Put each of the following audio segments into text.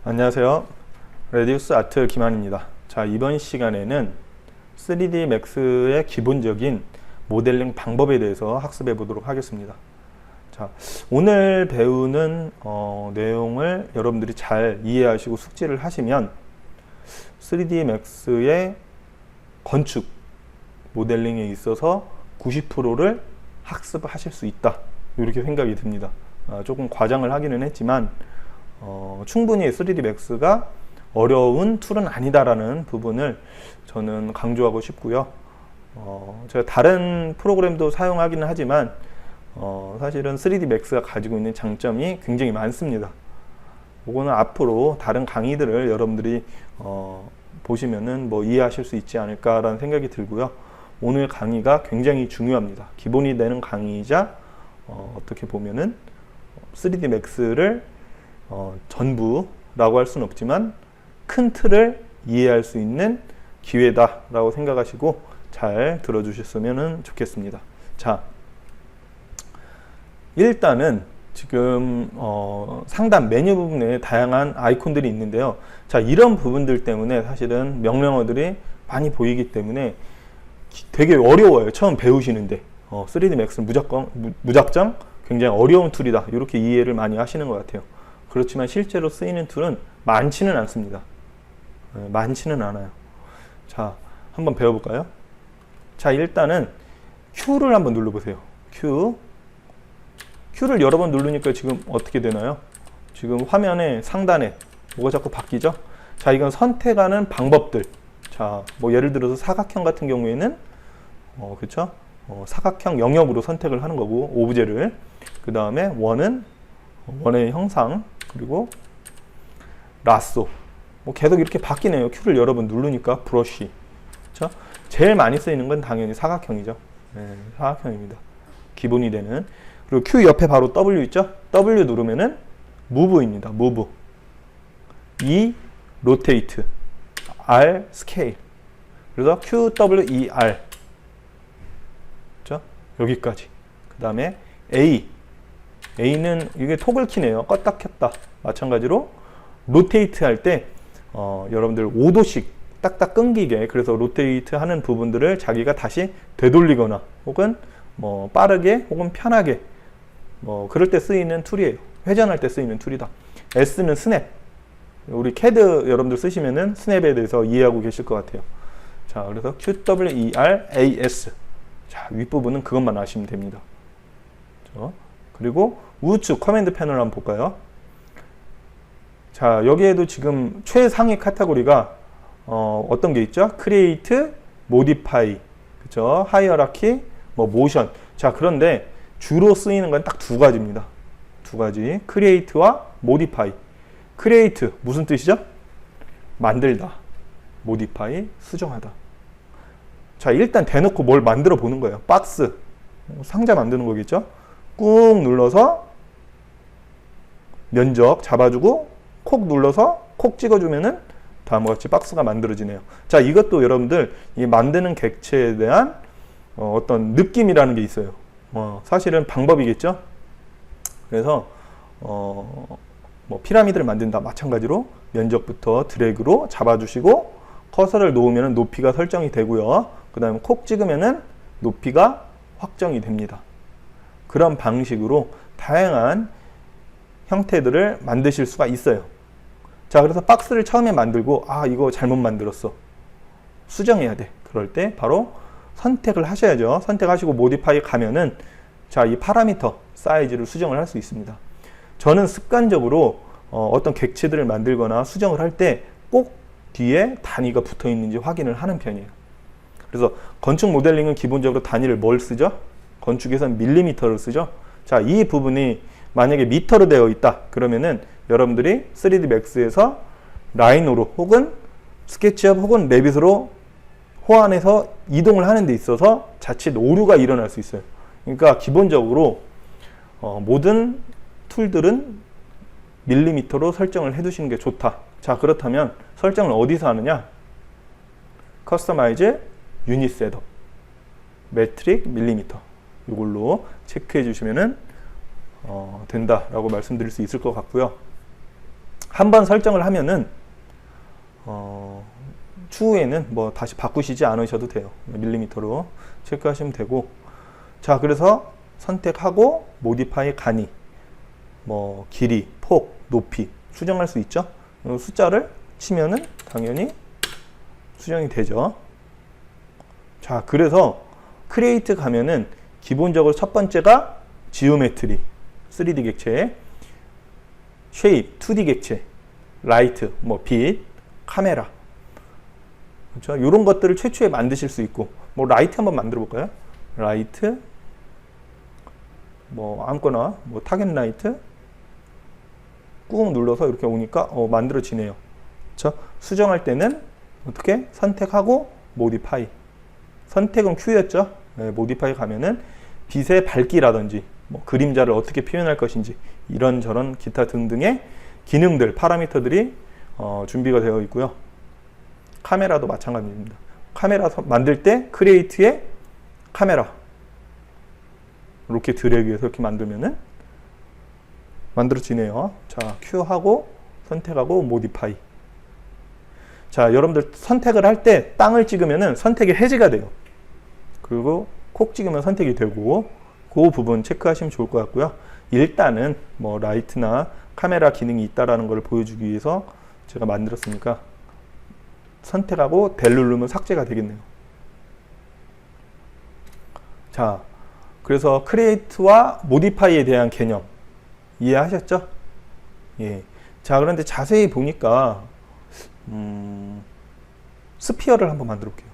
안녕하세요. 레디우스 아트 김한입니다. 자, 이번 시간에는 3D 맥스의 기본적인 모델링 방법에 대해서 학습해 보도록 하겠습니다. 자, 오늘 배우는 내용을 여러분들이 잘 이해하시고 숙지를 하시면 3D 맥스의 건축 모델링에 있어서 90%를 학습하실 수 있다, 이렇게 생각이 듭니다. 조금 과장을 하기는 했지만 충분히 3D 맥스가 어려운 툴은 아니다라는 부분을 저는 강조하고 싶고요. 제가 다른 프로그램도 사용하기는 하지만 사실은 3D 맥스가 가지고 있는 장점이 굉장히 많습니다. 이거는 앞으로 다른 강의들을 여러분들이 보시면은 이해하실 수 있지 않을까라는 생각이 들고요. 오늘 강의가 굉장히 중요합니다. 기본이 되는 강의이자 어떻게 보면은 3D 맥스를 전부라고 할 수는 없지만 큰 틀을 이해할 수 있는 기회다라고 생각하시고 잘 들어주셨으면 좋겠습니다. 자, 일단은 지금 상단 메뉴 부분에 다양한 아이콘들이 있는데요. 자, 이런 부분들 때문에 사실은 명령어들이 많이 보이기 때문에 되게 어려워요. 처음 배우시는데 3D 맥스는 무작정 굉장히 어려운 툴이다, 이렇게 이해를 많이 하시는 것 같아요. 그렇지만 실제로 쓰이는 툴은 많지는 않습니다. 많지는 않아요. 자, 한번 배워볼까요? 자, 일단은 Q를 한번 눌러보세요. Q를 여러 번 누르니까 지금 어떻게 되나요? 지금 화면의 상단에 뭐가 자꾸 바뀌죠? 자, 이건 선택하는 방법들. 자, 예를 들어서 사각형 같은 경우에는 그쵸? 사각형 영역으로 선택을 하는 거고, 오브제를. 그 다음에 원의 형상, 그리고 라쏘. 계속 이렇게 바뀌네요. Q를 여러 번 누르니까. 브러쉬. 그쵸? 제일 많이 쓰이는 건 당연히 사각형이죠. 네, 사각형입니다. 기본이 되는. 그리고 Q 옆에 바로 W 있죠? W 누르면은 Move입니다. Move. E, Rotate. R, Scale. 그래서 Q, W, E, R. 그쵸? 여기까지. 그 다음에 A는 이게 토글 키네요. 껐다 켰다. 마찬가지로 로테이트 할 때 여러분들 5도씩 딱딱 끊기게, 그래서 로테이트 하는 부분들을 자기가 다시 되돌리거나 혹은 빠르게 혹은 편하게 그럴 때 쓰이는 툴이에요. 회전할 때 쓰이는 툴이다. S는 스냅. 우리 CAD 여러분들 쓰시면은 스냅에 대해서 이해하고 계실 것 같아요. 자, 그래서 QWERAS. 자, 윗부분은 그것만 아시면 됩니다. 그리고 우측 커맨드 패널 한번 볼까요? 자, 여기에도 지금 최상위 카테고리가 어떤 게 있죠? Create, Modify, 그쵸? Hierarchy, Motion. 자, 그런데 주로 쓰이는 건 딱 두 가지입니다. 두 가지. Create와 Modify. Create, 무슨 뜻이죠? 만들다. Modify, 수정하다. 자, 일단 대놓고 뭘 만들어 보는 거예요. 박스, 상자 만드는 거겠죠? 꾹 눌러서 면적 잡아주고 콕 눌러서 콕 찍어주면은 다음과 같이 박스가 만들어지네요. 자, 이것도 여러분들 이 만드는 객체에 대한 어떤 느낌이라는 게 있어요. 사실은 방법이겠죠. 그래서 피라미드를 만든다, 마찬가지로 면적부터 드래그로 잡아주시고 커서를 놓으면 높이가 설정이 되고요. 그 다음에 콕 찍으면은 높이가 확정이 됩니다. 그런 방식으로 다양한 형태들을 만드실 수가 있어요. 자, 그래서 박스를 처음에 만들고 이거 잘못 만들었어, 수정해야 돼. 그럴 때 바로 선택을 하셔야죠. 선택하시고 모디파이 가면은 자, 이 파라미터 사이즈를 수정을 할 수 있습니다. 저는 습관적으로 어떤 객체들을 만들거나 수정을 할 때 꼭 뒤에 단위가 붙어 있는지 확인을 하는 편이에요. 그래서 건축 모델링은 기본적으로 단위를 뭘 쓰죠? 건축에서는 밀리미터를 쓰죠. 자, 이 부분이 만약에 미터로 되어 있다 그러면은 여러분들이 3D 맥스에서 라인으로 혹은 스케치업 혹은 레빗으로 호환해서 이동을 하는 데 있어서 자칫 오류가 일어날 수 있어요. 그러니까 기본적으로 모든 툴들은 밀리미터로 설정을 해 두시는 게 좋다. 자, 그렇다면 설정을 어디서 하느냐? 커스터마이즈 유닛 셋업 메트릭 밀리미터, 이걸로 체크해 주시면은 된다라고 말씀드릴 수 있을 것 같고요. 한번 설정을 하면은 추후에는 뭐 다시 바꾸시지 않으셔도 돼요. 밀리미터로 체크하시면 되고, 자, 그래서 선택하고 모디파이 가니, 뭐 길이, 폭, 높이 수정할 수 있죠. 숫자를 치면은 당연히 수정이 되죠. 자, 그래서 크리에이트 가면은 기본적으로 첫 번째가 지오메트리, 3D 객체, 쉐입, 2D 객체, 라이트, 뭐 빛, 카메라, 그렇죠? 이런 것들을 최초에 만드실 수 있고, 뭐 라이트 한번 만들어 볼까요? 라이트, 뭐 아무거나 뭐 타겟 라이트 꾹 눌러서 이렇게 오니까 만들어지네요. 그렇죠? 수정할 때는 어떻게 선택하고 모디파이. 선택은 Q였죠. 네, 모디파이 가면은 빛의 밝기라든지 뭐 그림자를 어떻게 표현할 것인지 이런저런 기타 등등의 기능들, 파라미터들이 준비가 되어 있고요. 카메라도 마찬가지입니다. 카메라 만들 때 크리에이트에 카메라 이렇게 드래그해서 이렇게 만들면은 만들어지네요. 자, Q하고 선택하고 모디파이. 자, 여러분들 선택을 할 때 땅을 찍으면은 선택이 해제가 돼요. 그리고 콕 찍으면 선택이 되고, 그 부분 체크하시면 좋을 것 같고요. 일단은 뭐 라이트나 카메라 기능이 있다라는 걸 보여주기 위해서 제가 만들었으니까 선택하고 델 누르면 삭제가 되겠네요. 자, 그래서 크리에이트와 모디파이에 대한 개념 이해하셨죠? 예. 자, 그런데 자세히 보니까 스피어를 한번 만들어 볼게요.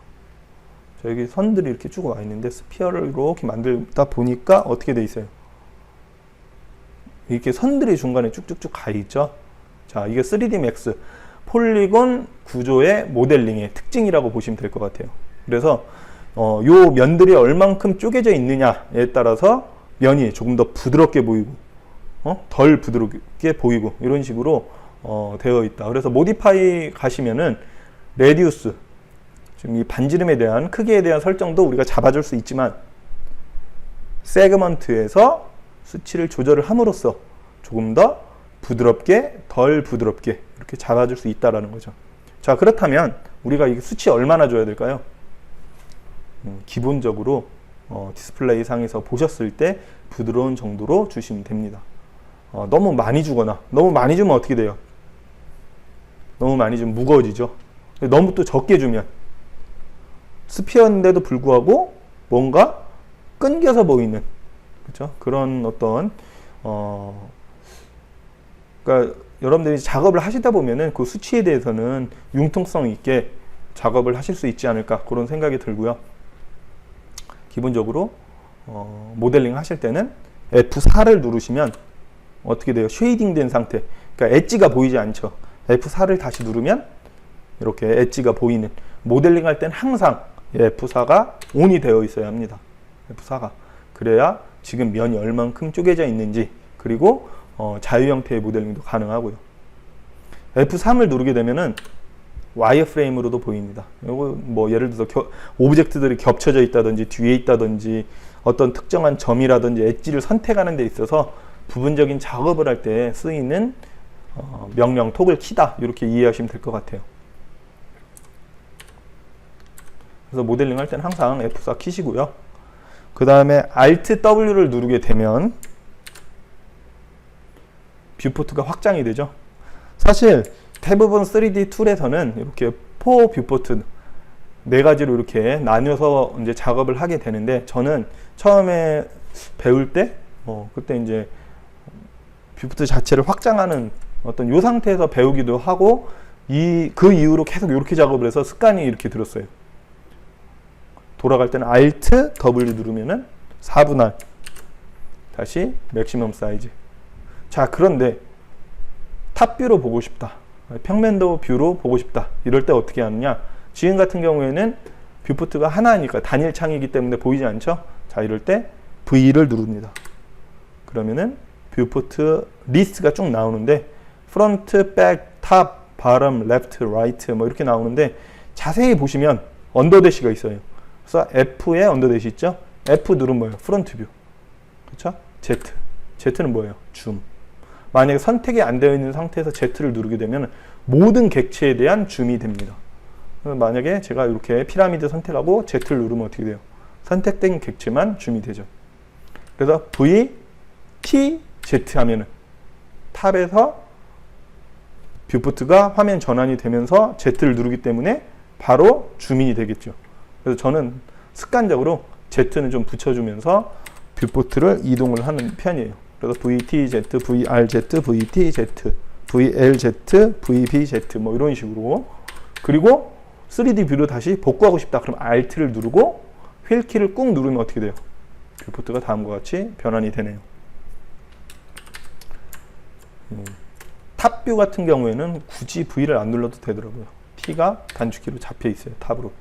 자, 여기 선들이 이렇게 쭉 와 있는데 스피어를 이렇게 만들다 보니까 어떻게 돼 있어요? 이렇게 선들이 중간에 쭉쭉쭉 가 있죠? 자, 이게 3D Max 폴리곤 구조의 모델링의 특징이라고 보시면 될 것 같아요. 그래서 요 면들이 얼만큼 쪼개져 있느냐에 따라서 면이 조금 더 부드럽게 보이고 덜 부드럽게 보이고 이런 식으로 되어 있다. 그래서 모디파이 가시면은 레디우스, 지금 이 반지름에 대한 크기에 대한 설정도 우리가 잡아줄 수 있지만 세그먼트에서 수치를 조절을 함으로써 조금 더 부드럽게, 덜 부드럽게 이렇게 잡아줄 수 있다라는 거죠. 자, 그렇다면 우리가 이 수치 얼마나 줘야 될까요? 기본적으로 디스플레이 상에서 보셨을 때 부드러운 정도로 주시면 됩니다. 너무 많이 주거나 너무 많이 주면 어떻게 돼요? 너무 많이 주면 무거워지죠. 너무 또 적게 주면 스피어인데도 불구하고 뭔가 끊겨서 보이는, 그렇죠? 그런 어떤 그러니까 여러분들이 작업을 하시다 보면은 그 수치에 대해서는 융통성 있게 작업을 하실 수 있지 않을까 그런 생각이 들고요. 기본적으로 모델링 하실 때는 F4를 누르시면 어떻게 돼요? 쉐이딩 된 상태, 그러니까 엣지가 보이지 않죠. F4를 다시 누르면 이렇게 엣지가 보이는, 모델링 할 때는 항상 F4가 ON이 되어 있어야 합니다. F4가. 그래야 지금 면이 얼만큼 쪼개져 있는지, 그리고 자유 형태의 모델링도 가능하고요. F3을 누르게 되면은 와이어프레임으로도 보입니다. 요거 뭐 예를 들어서 오브젝트들이 겹쳐져 있다든지 뒤에 있다든지 어떤 특정한 점이라든지 엣지를 선택하는 데 있어서 부분적인 작업을 할 때 쓰이는 명령 톡을 키다, 이렇게 이해하시면 될 것 같아요. 그래서 모델링 할 때는 항상 F4 키시고요. 그 다음에 Alt W를 누르게 되면 뷰포트가 확장이 되죠. 사실 대부분 3D 툴에서는 이렇게 4 뷰포트 4가지로 이렇게 나뉘어서 이제 작업을 하게 되는데, 저는 처음에 배울 때 그때 이제 뷰포트 자체를 확장하는 어떤 요 상태에서 배우기도 하고, 그 이후로 계속 이렇게 작업을 해서 습관이 이렇게 들었어요. 돌아갈 때는 Alt W 누르면은 4분할 다시 맥시멈 사이즈. 자, 그런데 탑뷰로 보고 싶다, 평면도 뷰로 보고 싶다, 이럴 때 어떻게 하느냐. 지금 같은 경우에는 뷰포트가 하나니까 단일 창이기 때문에 보이지 않죠. 자, 이럴 때 V를 누릅니다. 그러면은 뷰포트 리스트가 쭉 나오는데 프론트, 백, 탑, 바텀, 레프트, 라이트 뭐 이렇게 나오는데, 자세히 보시면 언더대시가 있어요. 그래서 F에 언더대시 있죠. F 누르면 뭐예요? 프론트 뷰. 그렇죠? Z. Z는 뭐예요? 줌. 만약에 선택이 안 되어 있는 상태에서 Z를 누르게 되면 모든 객체에 대한 줌이 됩니다. 만약에 제가 이렇게 피라미드 선택하고 Z를 누르면 어떻게 돼요? 선택된 객체만 줌이 되죠. 그래서 V, T, Z 하면은 탑에서 뷰포트가 화면 전환이 되면서 Z를 누르기 때문에 바로 줌인이 되겠죠. 그래서 저는 습관적으로 Z는 좀 붙여주면서 뷰포트를 이동을 하는 편이에요. 그래서 VTZ, VRZ, VTZ, VLZ, VBZ 뭐 이런 식으로. 그리고 3D 뷰로 다시 복구하고 싶다. 그럼 Alt를 누르고 휠키를 꾹 누르면 어떻게 돼요? 뷰포트가 다음과 같이 변환이 되네요. 탑뷰 같은 경우에는 굳이 V를 안 눌러도 되더라고요. T가 단축키로 잡혀 있어요. 탑으로.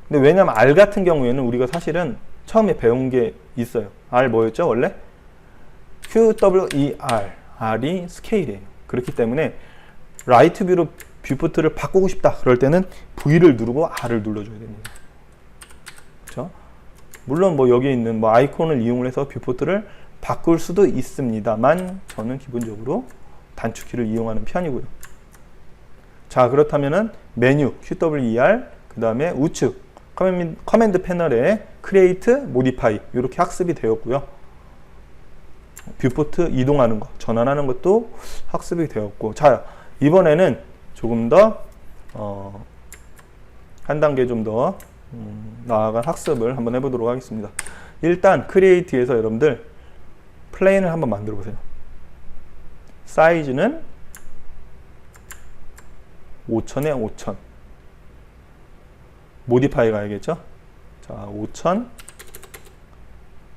근데 왜냐면 R 같은 경우에는 우리가 사실은 처음에 배운 게 있어요. R 뭐였죠? 원래? QWER. R이 스케일이에요. 그렇기 때문에 라이트 뷰로 뷰포트를 바꾸고 싶다. 그럴 때는 V를 누르고 R을 눌러줘야 됩니다. 그렇죠? 물론 뭐 여기 있는 뭐 아이콘을 이용을 해서 뷰포트를 바꿀 수도 있습니다만 저는 기본적으로 단축키를 이용하는 편이고요. 자, 그렇다면은 메뉴 QWER 그 다음에 우측 커맨드 패널에 Create, Modify 이렇게 학습이 되었고요. 뷰포트 이동하는 거, 전환하는 것도 학습이 되었고, 자, 이번에는 조금 더 한 단계 좀 더 나아간 학습을 한번 해보도록 하겠습니다. 일단 크리에이트에서 여러분들 플레인을 한번 만들어 보세요. 사이즈는 5000에 5000. 모디파이 가야겠죠? 자, 5000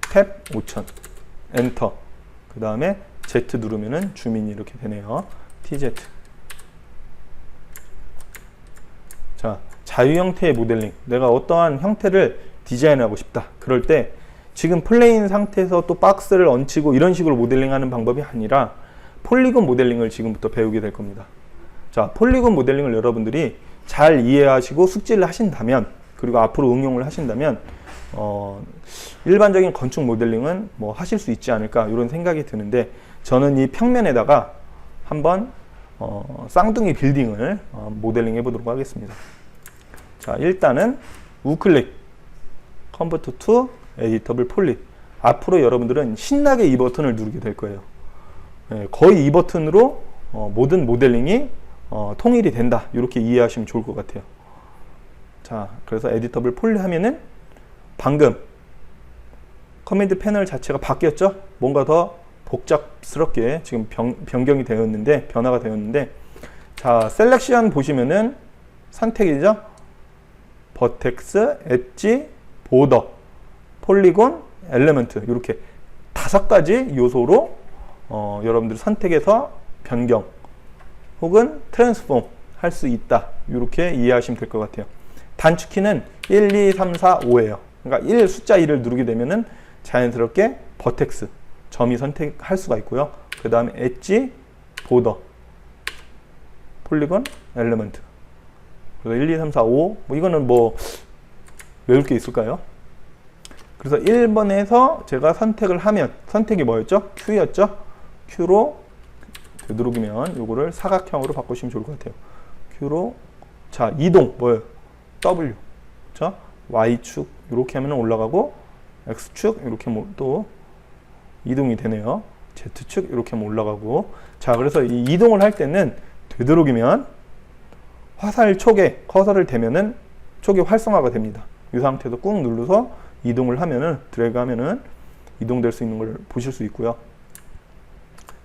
탭 5000 엔터. 그 다음에 Z 누르면은 줌인이 이렇게 되네요. TZ. 자, 자유 형태의 모델링. 내가 어떠한 형태를 디자인하고 싶다. 그럴 때 지금 플레인 상태에서 또 박스를 얹히고 이런 식으로 모델링하는 방법이 아니라 폴리곤 모델링을 지금부터 배우게 될 겁니다. 자, 폴리곤 모델링을 여러분들이 잘 이해하시고 숙지를 하신다면, 그리고 앞으로 응용을 하신다면 일반적인 건축 모델링은 뭐 하실 수 있지 않을까 이런 생각이 드는데, 저는 이 평면에다가 한번 쌍둥이 빌딩을 모델링 해보도록 하겠습니다. 자, 일단은 우클릭 컨버트 투 에디터블 폴리. 앞으로 여러분들은 신나게 이 버튼을 누르게 될 거예요. 거의 이 버튼으로 모든 모델링이 통일이 된다. 이렇게 이해하시면 좋을 것 같아요. 자, 그래서 에디터블 폴리 하면은 방금 커맨드 패널 자체가 바뀌었죠? 뭔가 더 복잡스럽게 지금 변경이 되었는데, 변화가 되었는데, 자, 셀렉션 보시면은 선택이죠? 버텍스, 엣지, 보더, 폴리곤, 엘리먼트 이렇게 5가지 요소로 여러분들 선택해서 변경 혹은 트랜스폼 할 수 있다. 이렇게 이해하시면 될 것 같아요. 단축키는 1, 2, 3, 4, 5예요. 그러니까 1 숫자 1을 누르게 되면은 자연스럽게 버텍스 점이 선택할 수가 있고요. 그 다음에 엣지, 보더, 폴리곤, 엘리먼트. 그래서 1, 2, 3, 4, 5. 뭐 이거는 뭐 외울 게 있을까요? 그래서 1번에서 제가 선택을 하면, 선택이 뭐였죠? Q였죠? Q로 되도록이면 요거를 사각형으로 바꾸시면 좋을 것 같아요. Q로, 자, 이동 뭐예요? W. 그렇죠? Y축 이렇게 하면 올라가고, X축 이렇게 하면 또 이동이 되네요. Z축 이렇게 하면 올라가고. 자, 그래서 이 이동을 할 때는 되도록이면 화살 촉에 커서를 대면은 촉이 활성화가 됩니다. 이 상태에서 꾹 눌러서 이동을 하면은, 드래그 하면은 이동될 수 있는 걸 보실 수 있고요.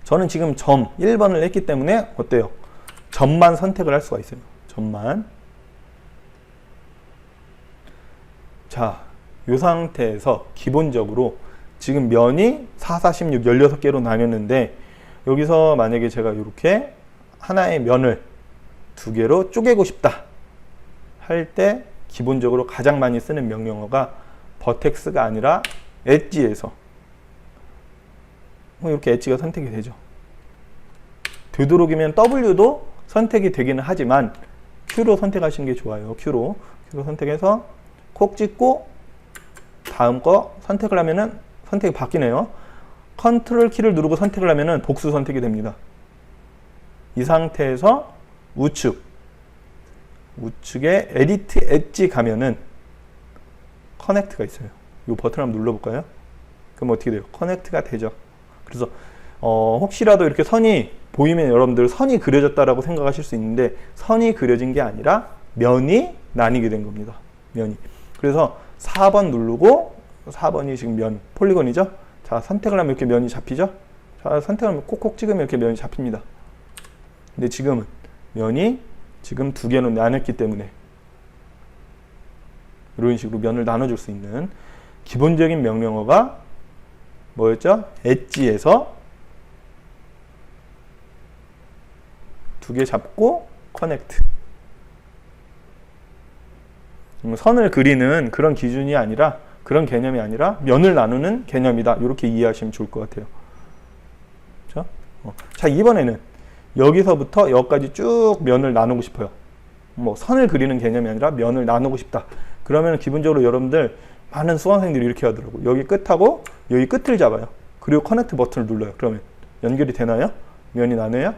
저는 지금 점 1번을 했기 때문에 어때요? 점만 선택을 할 수가 있어요. 점만. 자, 이 상태에서 기본적으로 지금 면이 4, 4, 16, 16개로 나뉘었는데, 여기서 만약에 제가 이렇게 하나의 면을 2개로 쪼개고 싶다 할 때 기본적으로 가장 많이 쓰는 명령어가 버텍스가 아니라 엣지에서 이렇게 엣지가 선택이 되죠. 되도록이면 W도 선택이 되기는 하지만 Q로 선택하시는 게 좋아요. Q로 선택해서 콕 찍고 다음 거 선택을 하면은 선택이 바뀌네요. 컨트롤 키를 누르고 선택을 하면은 복수 선택이 됩니다. 이 상태에서 우측에 에디트 엣지 가면은 커넥트가 있어요. 이 버튼 한번 눌러볼까요? 그럼 어떻게 돼요? 커넥트가 되죠. 그래서 혹시라도 이렇게 선이 보이면 여러분들 선이 그려졌다라고 생각하실 수 있는데 선이 그려진 게 아니라 면이 나뉘게 된 겁니다. 면이. 그래서 4번 누르고 4번이 지금 면 폴리곤이죠. 자, 선택을 하면 이렇게 면이 잡히죠. 자, 선택을 하면 콕콕 찍으면 이렇게 면이 잡힙니다. 근데 지금은 면이 지금 두 개로 나눴기 때문에 이런 식으로 면을 나눠줄 수 있는 기본적인 명령어가 뭐였죠? 엣지에서 두 개 잡고 커넥트. 선을 그리는 그런 기준이 아니라 그런 개념이 아니라 면을 나누는 개념이다. 이렇게 이해하시면 좋을 것 같아요. 그렇죠? 자, 이번에는 여기서부터 여기까지 쭉 면을 나누고 싶어요. 뭐 선을 그리는 개념이 아니라 면을 나누고 싶다. 그러면 기본적으로 여러분들 많은 수강생들이 이렇게 하더라고요. 여기 끝하고 여기 끝을 잡아요. 그리고 커넥트 버튼을 눌러요. 그러면 연결이 되나요? 면이 나눠요?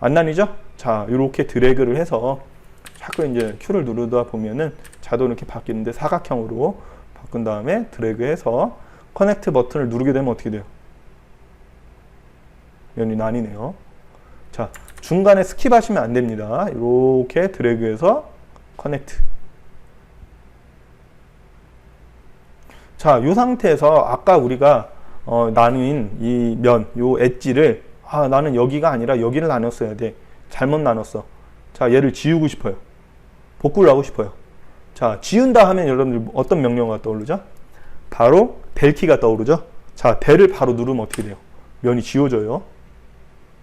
안 나뉘죠? 자, 이렇게 드래그를 해서 자꾸 이제 Q를 누르다 보면은 자동으로 이렇게 바뀌는데 사각형으로 바꾼 다음에 드래그해서 커넥트 버튼을 누르게 되면 어떻게 돼요? 면이 나뉘네요. 자, 중간에 스킵하시면 안 됩니다. 이렇게 드래그해서 커넥트. 자, 이 상태에서 아까 우리가 나눈 이 면, 요 엣지를 나는 여기가 아니라 여기를 나눴어야 돼. 잘못 나눴어. 자, 얘를 지우고 싶어요. 복구를 하고 싶어요. 자, 지운다 하면 여러분들 어떤 명령어가 떠오르죠? 바로 델 키가 떠오르죠? 자, 델을 바로 누르면 어떻게 돼요? 면이 지워져요.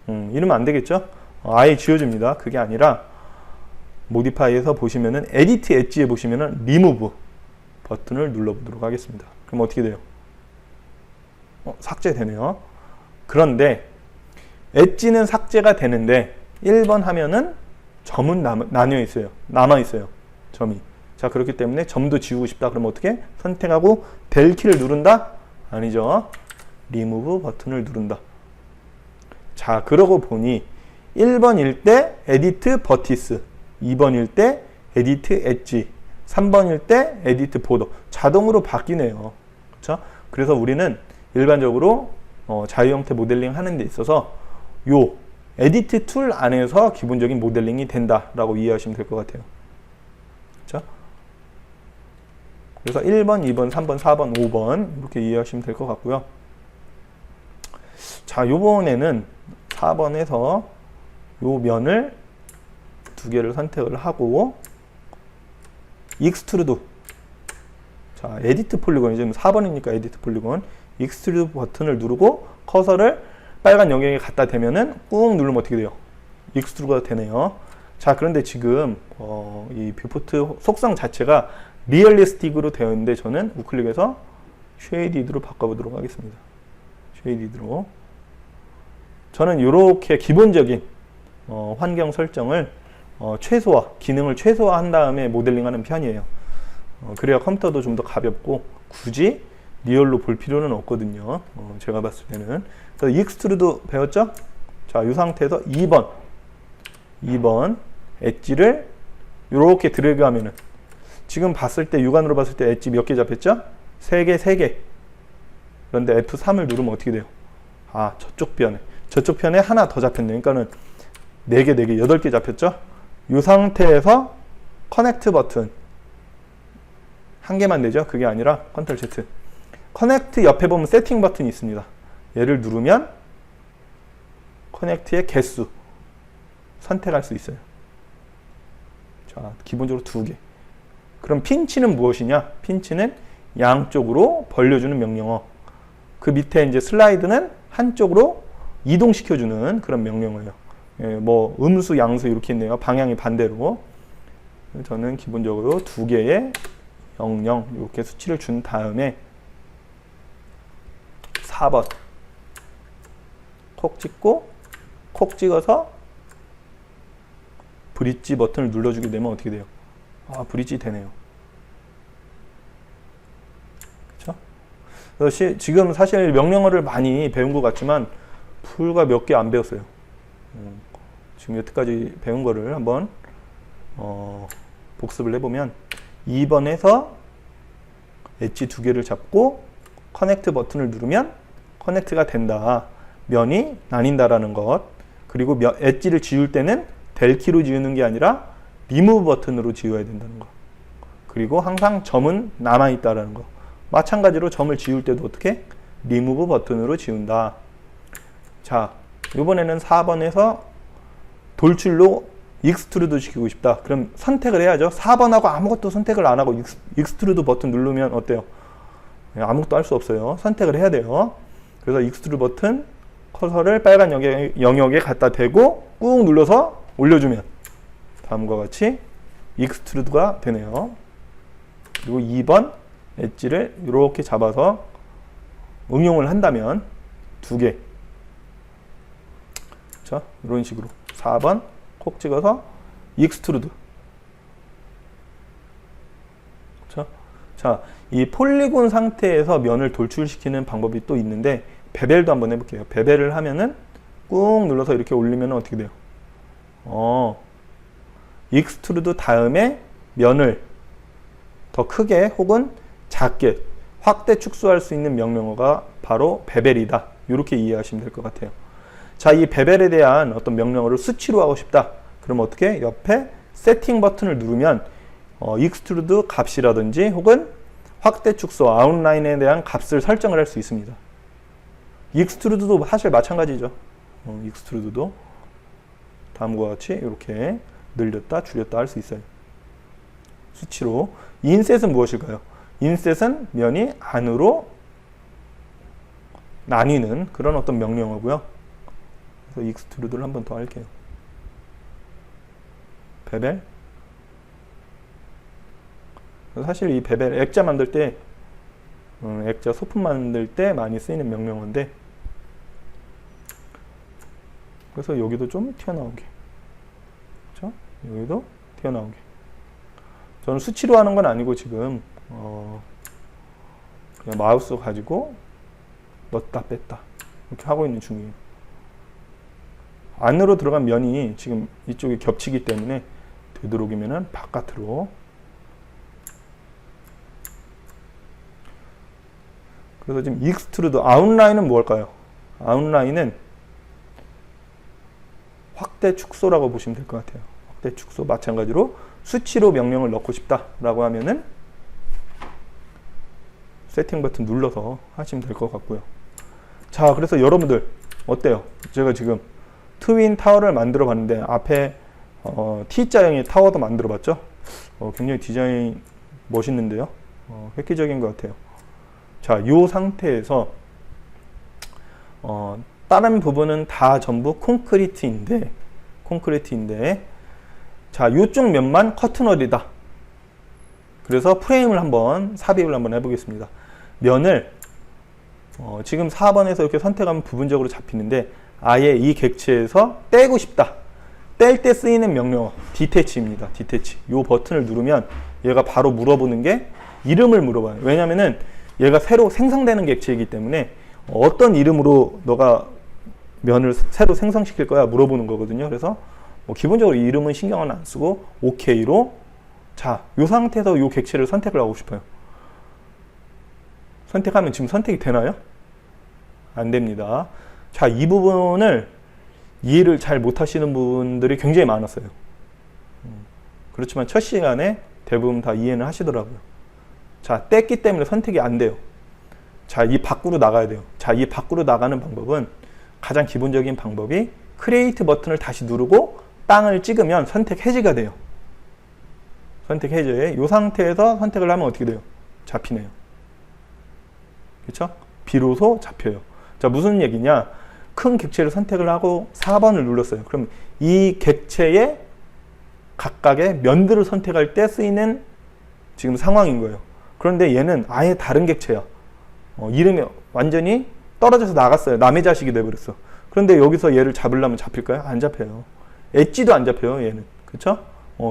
이러면 안 되겠죠? 아예 지워집니다. 그게 아니라 모디파이에서 보시면은 에디트 엣지에 보시면은 리무브 버튼을 눌러보도록 하겠습니다. 그럼 어떻게 돼요? 삭제되네요. 그런데 엣지는 삭제가 되는데 1번 하면은 점은 나뉘어 있어요. 남아 있어요. 점이. 자, 그렇기 때문에 점도 지우고 싶다. 그러면 어떻게? 선택하고 델 키를 누른다? 아니죠. 리무브 버튼을 누른다. 자, 그러고 보니 1번일 때 에디트 버티스, 2번일 때 에디트 엣지, 3번일 때 에디트 보더. 자동으로 바뀌네요. 그렇죠? 그래서 우리는 일반적으로 자유 형태 모델링 하는 데 있어서 요 에디트 툴 안에서 기본적인 모델링이 된다라고 이해하시면 될 것 같아요. 그렇죠? 그래서 1번, 2번, 3번, 4번, 5번 이렇게 이해하시면 될 것 같고요. 자, 요번에는 4번에서 요 면을 두 개를 선택을 하고 익스트루드. 자, 에디트 폴리곤이 지금 4번이니까 에디트 폴리곤. 익스트루드 버튼을 누르고 커서를 빨간 영역에 갖다 대면은 꾹 누르면 어떻게 돼요? 익스트루드가 되네요. 자, 그런데 지금 이 뷰포트 속성 자체가 리얼리스틱으로 되어 있는데 저는 우클릭해서 쉐이디드로 바꿔보도록 하겠습니다. 쉐이디드로. 저는 이렇게 기본적인 환경 설정을 최소화, 기능을 최소화한 다음에 모델링하는 편이에요. 그래야 컴퓨터도 좀 더 가볍고 굳이 리얼로 볼 필요는 없거든요. 제가 봤을 때는. 그래서 익스트루드 배웠죠? 자, 이 상태에서 2번 엣지를 이렇게 드래그 하면은 지금 봤을 때 육안으로 봤을 때 엣지 몇 개 잡혔죠? 3개. 그런데 F3을 누르면 어떻게 돼요? 저쪽 편에 하나 더 잡혔네. 그러니까는 4개, 8개 잡혔죠? 이 상태에서 커넥트 버튼 한 개만 되죠? 그게 아니라 컨트롤 Z. 커넥트 옆에 보면 세팅 버튼이 있습니다. 얘를 누르면 커넥트의 개수 선택할 수 있어요. 자, 기본적으로 2개. 그럼 핀치는 무엇이냐? 핀치는 양쪽으로 벌려주는 명령어. 그 밑에 이제 슬라이드는 한쪽으로 이동시켜주는 그런 명령어예요. 뭐 음수, 양수 이렇게 있네요. 방향이 반대로. 저는 기본적으로 2개의 00 이렇게 수치를 준 다음에 4번 콕 찍고 콕 찍어서 브릿지 버튼을 눌러주게 되면 어떻게 돼요? 브릿지 되네요. 그렇죠? 그래서 지금 사실 명령어를 많이 배운 것 같지만 불과 몇 개 안 배웠어요. 지금 여태까지 배운 거를 한번 복습을 해보면 2번에서 엣지 2개를 잡고 커넥트 버튼을 누르면 커넥트가 된다. 면이 나뉜다라는 것. 그리고 엣지를 지울 때는 델 키로 지우는 게 아니라 리무브 버튼으로 지워야 된다는 거. 그리고 항상 점은 남아있다라는 거. 마찬가지로 점을 지울 때도 어떻게? 리무브 버튼으로 지운다. 자, 이번에는 4번에서 돌출로 익스트루드 시키고 싶다. 그럼 선택을 해야죠. 4번하고 아무것도 선택을 안 하고 익스트루드 버튼 누르면 어때요? 아무것도 할 수 없어요. 선택을 해야 돼요. 그래서 익스트루드 버튼 커서를 빨간 영역에 갖다 대고 꾹 눌러서 올려주면 다음과 같이 익스트루드가 되네요. 그리고 2번 엣지를 이렇게 잡아서 응용을 한다면 2개. 자, 이런 식으로 4번 콕 찍어서 익스트루드. 자, 이 폴리곤 상태에서 면을 돌출시키는 방법이 또 있는데 베벨도 한번 해볼게요. 베벨을 하면은 꾹 눌러서 이렇게 올리면 어떻게 돼요? 익스트루드 다음에 면을 더 크게 혹은 작게 확대 축소할 수 있는 명령어가 바로 베벨이다. 이렇게 이해하시면 될 것 같아요. 자, 이 베벨에 대한 어떤 명령어를 수치로 하고 싶다. 그럼 어떻게? 옆에 세팅 버튼을 누르면 익스트루드 값이라든지 혹은 확대 축소, 아웃라인에 대한 값을 설정을 할 수 있습니다. 익스트루드도 사실 마찬가지죠. 익스트루드도 다음과 같이 이렇게 늘렸다 줄였다 할 수 있어요. 수치로. 인셋은 무엇일까요? 인셋은 면이 안으로 나뉘는 그런 어떤 명령어고요. 그래서 익스트루드를 한 번 더 할게요. 베벨. 사실 이 베벨 액자 만들 때 액자 소품 만들 때 많이 쓰이는 명령어인데, 그래서 여기도 좀 튀어나오게, 그렇죠? 여기도 튀어나오게. 저는 수치로 하는 건 아니고 지금 그냥 마우스 가지고 넣었다 뺐다 이렇게 하고 있는 중이에요. 안으로 들어간 면이 지금 이쪽에 겹치기 때문에 되도록이면은 바깥으로. 그래서 지금 익스트루드, 아웃라인은 뭘까요? 아웃라인은 확대 축소라고 보시면 될 것 같아요. 확대 축소. 마찬가지로 수치로 명령을 넣고 싶다라고 하면은 세팅 버튼 눌러서 하시면 될 것 같고요. 자, 그래서 여러분들 어때요? 제가 지금 트윈 타워를 만들어 봤는데 앞에 T자형의 타워도 만들어 봤죠? 굉장히 디자인 멋있는데요. 획기적인 것 같아요. 자, 이 상태에서 다른 부분은 다 전부 콘크리트인데 자, 이쪽 면만 커튼월이다. 그래서 프레임을 한번 삽입을 한번 해보겠습니다. 면을 지금 4번에서 이렇게 선택하면 부분적으로 잡히는데 아예 이 객체에서 떼고 싶다. 뗄 때 쓰이는 명령어 디태치입니다. 디태치. 이 버튼을 누르면 얘가 바로 물어보는 게 이름을 물어봐요. 왜냐면은 얘가 새로 생성되는 객체이기 때문에 어떤 이름으로 너가 면을 새로 생성시킬 거야 물어보는 거거든요. 그래서 기본적으로 이름은 신경을 안 쓰고 OK로, 자, 이 상태에서 이 객체를 선택을 하고 싶어요. 선택하면 지금 선택이 되나요? 안 됩니다. 자, 이 부분을 이해를 잘 못하시는 분들이 굉장히 많았어요. 그렇지만 첫 시간에 대부분 다 이해는 하시더라고요. 자, 뗐기 때문에 선택이 안 돼요. 자, 이 밖으로 나가야 돼요. 자, 이 밖으로 나가는 방법은 가장 기본적인 방법이 크리에이트 버튼을 다시 누르고 땅을 찍으면 선택 해제가 돼요. 선택 해제. 이 상태에서 선택을 하면 어떻게 돼요? 잡히네요. 그렇죠? 비로소 잡혀요. 자, 무슨 얘기냐? 큰 객체를 선택을 하고 4번을 눌렀어요. 그럼 이 객체의 각각의 면들을 선택할 때 쓰이는 지금 상황인 거예요. 그런데 얘는 아예 다른 객체야. 이름이 완전히 떨어져서 나갔어요. 남의 자식이 돼버렸어. 그런데 여기서 얘를 잡으려면 잡힐까요? 안 잡혀요. 엣지도 안 잡혀요, 얘는. 그쵸?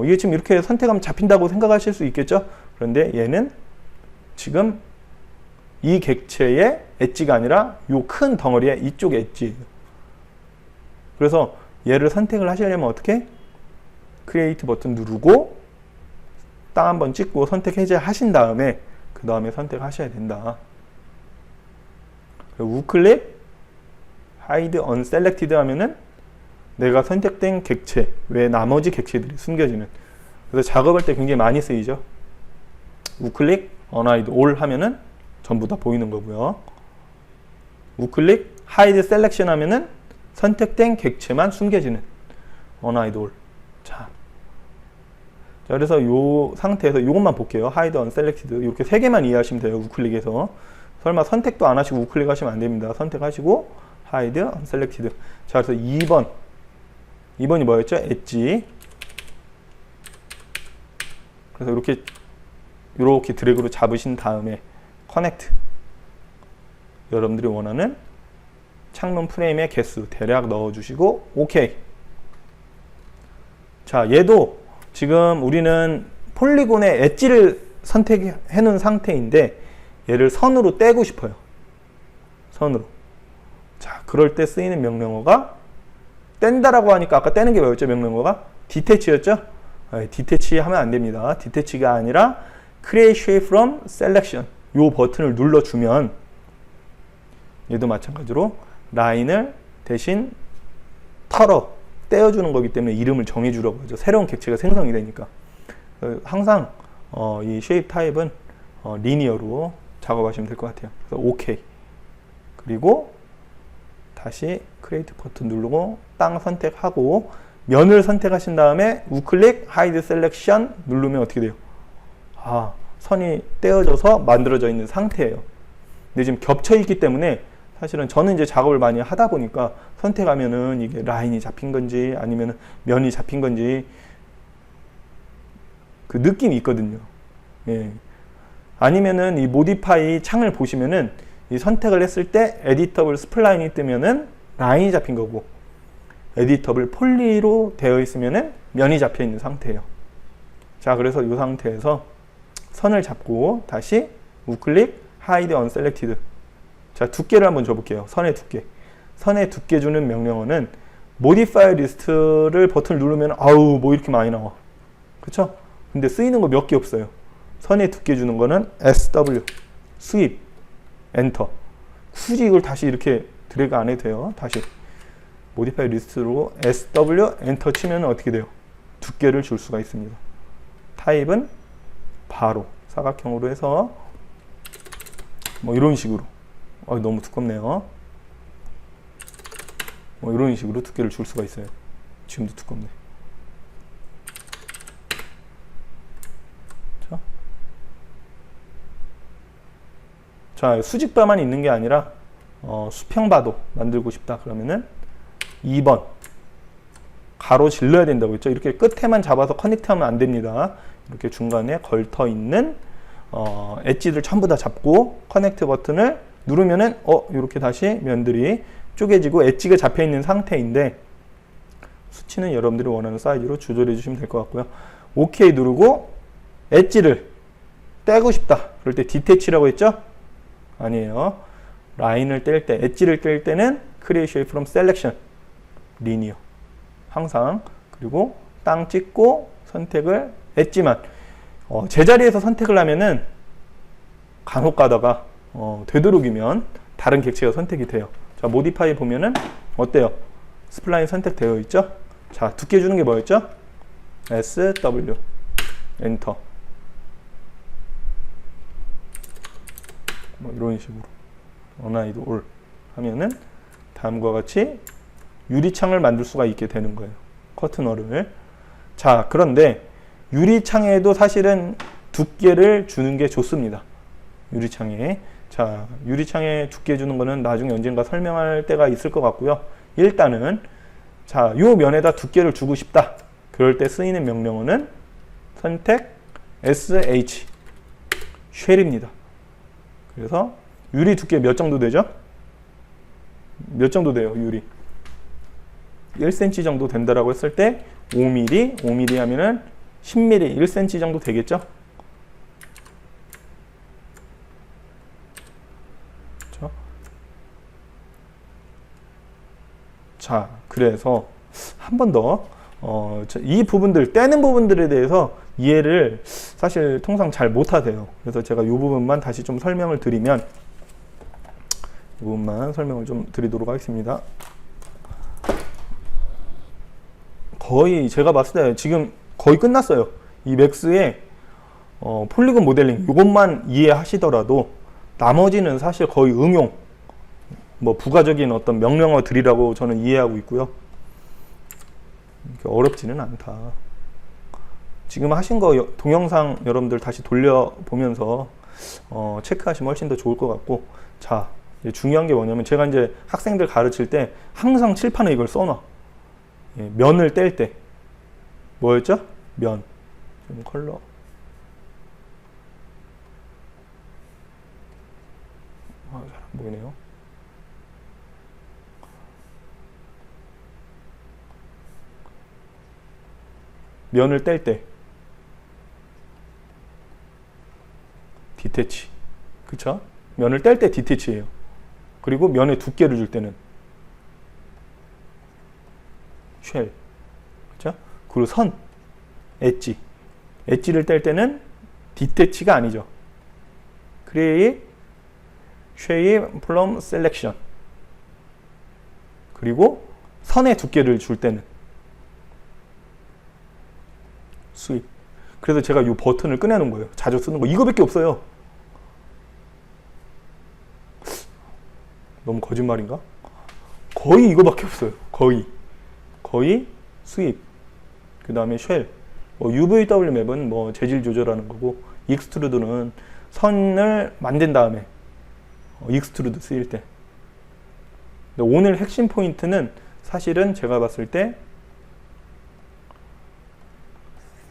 이게 지금 이렇게 선택하면 잡힌다고 생각하실 수 있겠죠? 그런데 얘는 지금 이 객체의 엣지가 아니라 요 큰 덩어리의 이쪽 엣지예요. 그래서 얘를 선택을 하시려면 어떻게? 크리에이트 버튼 누르고 땅 한번 찍고 선택 해제하신 다음에 그 다음에 선택하셔야 된다. 우클릭 하이드 언셀렉티드 하면은 내가 선택된 객체 외 나머지 객체들이 숨겨지는, 그래서 작업할 때 굉장히 많이 쓰이죠. 우클릭 언하이드 올 하면은 전부 다 보이는 거고요. 우클릭 하이드 셀렉션 하면은 선택된 객체만 숨겨지는 언하이드 올. 자, 그래서 요 상태에서 이것만 볼게요. 하이드 언셀렉티드 이렇게 3개만 이해하시면 돼요. 우클릭에서. 설마 선택도 안 하시고 우클릭 하시면 안 됩니다. 선택하시고 하이드 언셀렉티드. 자, 그래서 2번이 뭐였죠? 엣지. 그래서 이렇게 드래그로 잡으신 다음에 커넥트. 여러분들이 원하는 창문 프레임의 개수 대략 넣어주시고 오케이. 자, 얘도 지금 우리는 폴리곤의 엣지를 선택해 놓은 상태인데 얘를 선으로 떼고 싶어요. 선으로. 자, 그럴 때 쓰이는 명령어가 뗀다라고 하니까 아까 떼는 게 뭐였죠? 명령어가 디태치였죠? 디태치 하면 안 됩니다. 디태치가 아니라 Create Shape from Selection 요 버튼을 눌러주면 얘도 마찬가지로 라인을 대신 떼어주는 거기 때문에 이름을 정해주라고 하죠. 새로운 객체가 생성이 되니까. 항상 이 Shape 타입은 리니어로 작업하시면 될 것 같아요. 그래서 OK. 그리고 다시 크리에이트 버튼 누르고 땅 선택하고 면을 선택하신 다음에 우클릭 하이드 셀렉션 누르면 어떻게 돼요? 아, 선이 떼어져서 만들어져 있는 상태예요. 근데 지금 겹쳐 있기 때문에 사실은 저는 이제 작업을 많이 하다 보니까 선택하면은 이게 라인이 잡힌 건지 아니면 면이 잡힌 건지 그 느낌이 있거든요. 예. 아니면은 이 모디파이 창을 보시면은 이 선택을 했을 때 에디터블 스플라인이 뜨면은 라인이 잡힌 거고 에디터블 폴리로 되어 있으면은 면이 잡혀 있는 상태예요. 자, 그래서 이 상태에서 선을 잡고 다시 우클릭 하이드 언셀렉티드. 자, 두께를 한번 줘볼게요. 선의 두께. 선의 두께 주는 명령어는 모디파이 리스트를 버튼을 누르면 아우 뭐 이렇게 많이 나와. 그쵸? 근데 쓰이는 거 몇 개 없어요. 선의 두께 주는 거는 SW 스윕 엔터. 굳이 이걸 다시 이렇게 드래그 안 해도 돼요. 다시 모디파이 리스트로 SW 엔터 치면 어떻게 돼요? 두께를 줄 수가 있습니다. 타입은 바로 사각형으로 해서 뭐 이런 식으로 너무 두껍네요. 뭐 이런 식으로 두께를 줄 수가 있어요. 지금도 두껍네. 자, 수직바만 있는 게 아니라 수평바도 만들고 싶다 그러면은 2번 가로 질러야 된다고 했죠. 이렇게 끝에만 잡아서 커넥트하면 안 됩니다. 이렇게 중간에 걸터 있는 엣지들 전부 다 잡고 커넥트 버튼을 누르면은 이렇게 다시 면들이 쪼개지고 엣지가 잡혀 있는 상태인데 수치는 여러분들이 원하는 사이즈로 조절해 주시면 될 것 같고요. OK 누르고 엣지를 떼고 싶다. 그럴 때 디태치라고 했죠? 아니에요. 라인을 뗄 때, 엣지를 뗄 때는 Create Shape from Selection 리니어 항상. 그리고 땅 찍고 선택을 엣지만 제자리에서 선택을 하면은 간혹 가다가 되도록이면 다른 객체가 선택이 돼요. 자, 모디파이 보면은 어때요? 스플라인 선택되어 있죠? 자, 두께 주는 게 뭐였죠? SW 엔터. 뭐 이런 식으로 언하이드 올 하면은 다음과 같이 유리창을 만들 수가 있게 되는 거예요. 커튼홀을. 자, 그런데 유리창에도 사실은 두께를 주는 게 좋습니다. 유리창에. 자, 유리창에 두께 주는 거는 나중에 언젠가 설명할 때가 있을 것 같고요. 일단은 자, 요 면에다 두께를 주고 싶다. 그럴 때 쓰이는 명령어는 선택 SH 쉘입니다. 그래서 유리 두께 몇 정도 되죠? 몇 정도 돼요, 유리? 1cm 정도 된다라고 했을 때 5mm 하면은 10mm, 1cm 정도 되겠죠? 자, 그래서 한 번 더 이 부분들, 떼는 부분들에 대해서 이해를 사실 통상 잘 못하세요. 그래서 제가 이 부분만 다시 좀 설명을 드리면, 이 부분만 설명을 좀 드리도록 하겠습니다. 거의 제가 봤을 때 지금 거의 끝났어요. 이 맥스의 폴리곤 모델링 이것만 이해하시더라도 나머지는 사실 거의 응용, 뭐 부가적인 어떤 명령어들이라고 저는 이해하고 있고요. 어렵지는 않다. 지금 하신 거 동영상 여러분들 다시 돌려보면서 체크하시면 훨씬 더 좋을 것 같고, 자, 이제 중요한 게 뭐냐면 제가 이제 학생들 가르칠 때 항상 칠판에 이걸 써놔. 예, 면을 뗄 때 뭐였죠? 면. 좀 컬러 잘 안 보이네요. 면을 뗄 때 디태치, 그쵸? 면을 뗄 때 디태치예요. 그리고 면의 두께를 줄 때는 쉘, 그쵸? 그리고 선, 엣지를 뗄 때는 디태치가 아니죠. create, shape from selection. 그리고 선의 두께를 줄 때는 sweep. 그래서 제가 이 버튼을 꺼내놓은 거예요. 자주 쓰는 거 이거밖에 없어요. 너무 거짓말인가? 거의 이거밖에 없어요. 거의 sweep. 그 다음에 shell. UVW 맵은 뭐 재질 조절하는 거고, extrude는 선을 만든 다음에 extrude 쓰일 때. 근데 오늘 핵심 포인트는 사실은 제가 봤을 때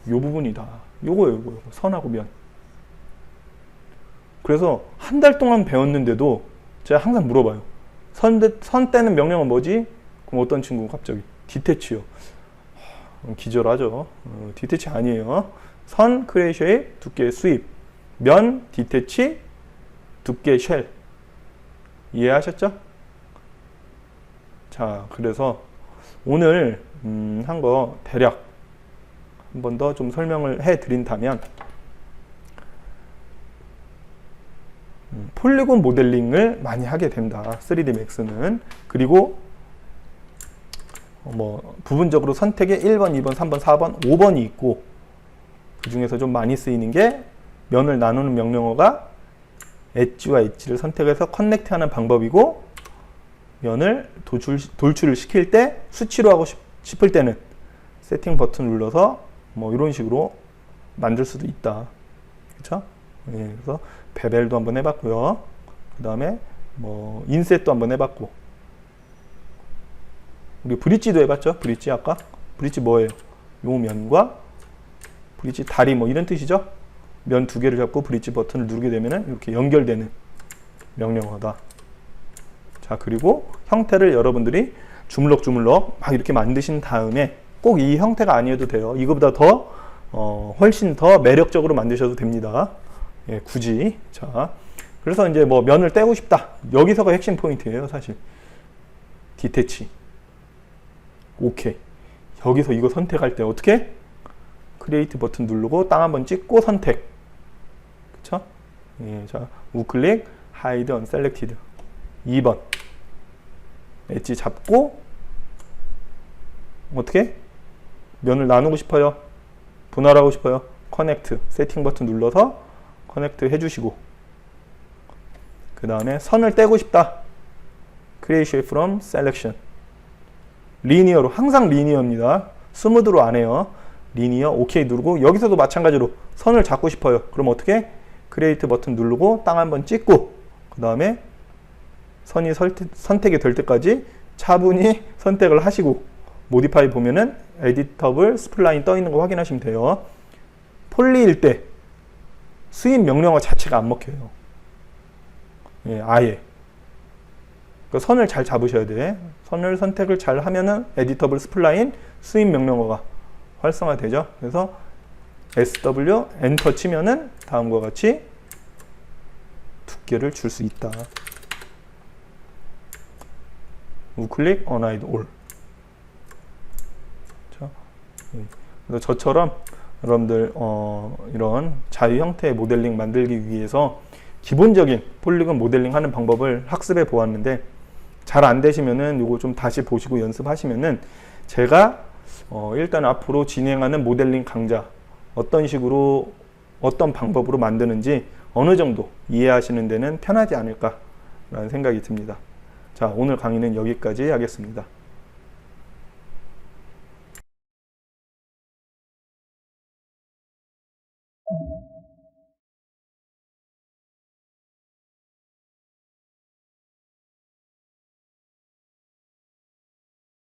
요 부분이다. 요거예요. 선하고 면. 그래서 한 달 동안 배웠는데도 제가 항상 물어봐요. 선 떼는 명령은 뭐지? 그럼 어떤 친구가 갑자기 디태치요. 기절하죠. 디태치 아니에요. 선, 크레이셔의 두께 스윕. 면, 디태치, 두께 쉘. 이해하셨죠? 자, 그래서 오늘 한 거 대략 한 번 더 좀 설명을 해 드린다면, 폴리곤 모델링을 많이 하게 된다. 3D Max는. 그리고 뭐 부분적으로 선택에 1번, 2번, 3번, 4번, 5번이 있고, 그 중에서 좀 많이 쓰이는 게 면을 나누는 명령어가 엣지와 엣지를 선택해서 커넥트하는 방법이고, 면을 돌출을 시킬 때 수치로 하고 싶을 때는 세팅 버튼 눌러서 뭐 이런 식으로 만들 수도 있다. 그렇죠? 예, 그래서 베벨도 한번 해봤고요. 그 다음에 뭐 인셋도 한번 해봤고, 우리 브릿지도 해봤죠? 브릿지 아까? 브릿지 뭐예요? 요 면과 브릿지 다리 뭐 이런 뜻이죠? 면 두 개를 잡고 브릿지 버튼을 누르게 되면은 이렇게 연결되는 명령어다. 자, 그리고 형태를 여러분들이 주물럭주물럭 막 이렇게 만드신 다음에, 꼭 이 형태가 아니어도 돼요. 이거보다 더 훨씬 더 매력적으로 만드셔도 됩니다. 예, 굳이. 자, 그래서 이제 뭐 면을 떼고 싶다. 여기서가 핵심 포인트예요, 사실. 디태치. 오케이. 여기서 이거 선택할 때 어떻게? 크리에이트 버튼 누르고 땅 한번 찍고 선택. 그쵸? 예, 자, 우클릭, 하이드 언셀렉티드. 2번. 엣지 잡고 어떻게? 면을 나누고 싶어요. 분할하고 싶어요. 커넥트. 세팅 버튼 눌러서 커넥트 해주시고, 그 다음에 선을 떼고 싶다. Create from Selection. 리니어로, 항상 리니어입니다. 스무드로 안 해요. 리니어, 오케이 누르고, 여기서도 마찬가지로 선을 잡고 싶어요. 그럼 어떻게? Create 버튼 누르고 땅 한번 찍고, 그 다음에 선이 선택이 될 때까지 차분히 선택을 하시고, 모디파이 보면은 에디터블 스플라인 떠 있는 거 확인하시면 돼요. 폴리일 때 스윕 명령어 자체가 안 먹혀요. 예, 아예. 그러니까 선을 잘 잡으셔야 돼. 선을 선택을 잘 하면은 에디터블 스플라인 스윕 명령어가 활성화되죠. 그래서 SW 엔터 치면은 다음과 같이 두께를 줄 수 있다. 우클릭, unhide all. 그래서 저처럼 여러분들 이런 자유 형태의 모델링 만들기 위해서 기본적인 폴리곤 모델링 하는 방법을 학습해 보았는데, 잘 안 되시면은 요거 좀 다시 보시고 연습하시면은 제가 일단 앞으로 진행하는 모델링 강좌 어떤 식으로 어떤 방법으로 만드는지 어느 정도 이해하시는 데는 편하지 않을까라는 생각이 듭니다. 자, 오늘 강의는 여기까지 하겠습니다.